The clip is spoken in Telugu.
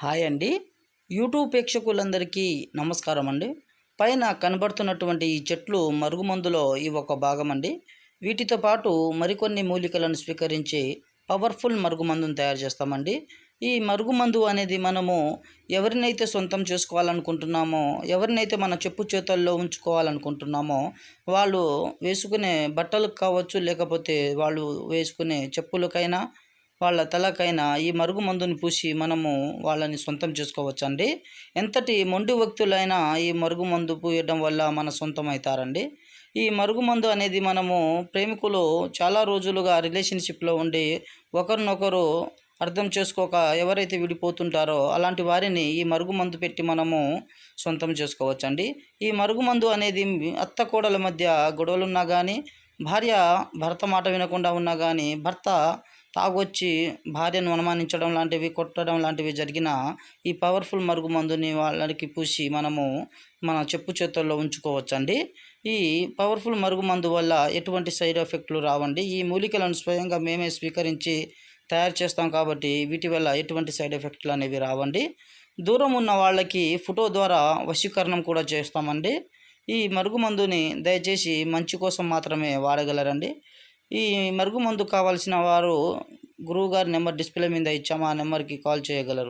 హాయ్ అండి. యూట్యూబ్ ప్రేక్షకులందరికీ నమస్కారం అండి. పైన కనబడుతున్నటువంటి ఈ చెట్లు మరుగుమందులో ఇవి ఒక భాగం అండి. వీటితో పాటు మరికొన్ని మూలికలను స్వీకరించి పవర్ఫుల్ మరుగుమందును తయారు చేస్తామండి. ఈ మరుగుమందు అనేది మనము ఎవరినైతే సొంతం చేసుకోవాలనుకుంటున్నామో, ఎవరినైతే మన చెప్పు చేతల్లో ఉంచుకోవాలనుకుంటున్నామో, వాళ్ళు వేసుకునే బట్టలకు కావచ్చు, లేకపోతే వాళ్ళు వేసుకునే చెప్పులకైనా వాళ్ళ తలకైనా ఈ మరుగుమందుని పూసి మనము వాళ్ళని సొంతం చేసుకోవచ్చండి. ఎంతటి మొండి వ్యక్తులైనా ఈ మరుగుమందు పూయడం వల్ల మన సొంతం అయితారండి. ఈ మరుగుమందు అనేది మనము ప్రేమికులు చాలా రోజులుగా రిలేషన్‌షిప్‌లో ఉండి ఒకరినొకరు అర్థం చేసుకోక ఎవరైతే విడిపోతుంటారో అలాంటి వారిని ఈ మరుగుమందు పెట్టి మనము సొంతం చేసుకోవచ్చండి. ఈ మరుగుమందు అనేది అత్త కోడల మధ్య గొడవలున్నా గానీ, భార్య భర్త మాట వినకుండా ఉన్నా గానీ, భర్త తాగొచ్చి భార్యను అనుమానించడం లాంటివి, కొట్టడం లాంటివి జరిగినా ఈ పవర్ఫుల్ మరుగుమందుని వాళ్ళకి పూసి మనము మన చెప్పు చేతుల్లో ఉంచుకోవచ్చండి. ఈ పవర్ఫుల్ మరుగుమందు వల్ల ఎటువంటి సైడ్ ఎఫెక్ట్‌లు రావండి. ఈ మూలికలను స్వయంగా మేమే స్వీకరించి తయారు చేస్తాం కాబట్టి వీటి వల్ల ఎటువంటి సైడ్ ఎఫెక్ట్‌లు అనేవి రావండి. దూరం ఉన్న వాళ్ళకి ఫోటో ద్వారా వశీకరణం కూడా చేస్తామండి. ఈ మరుగుమందుని దయచేసి మంచి కోసం మాత్రమే వాడగలరండి. ఈ మరుగుమందు కావాల్సిన వారు గురువుగారి నెంబర్ డిస్‌ప్లే మీద ఇచ్చాము. ఆ నెంబర్‌కి కాల్ చేయగలరు.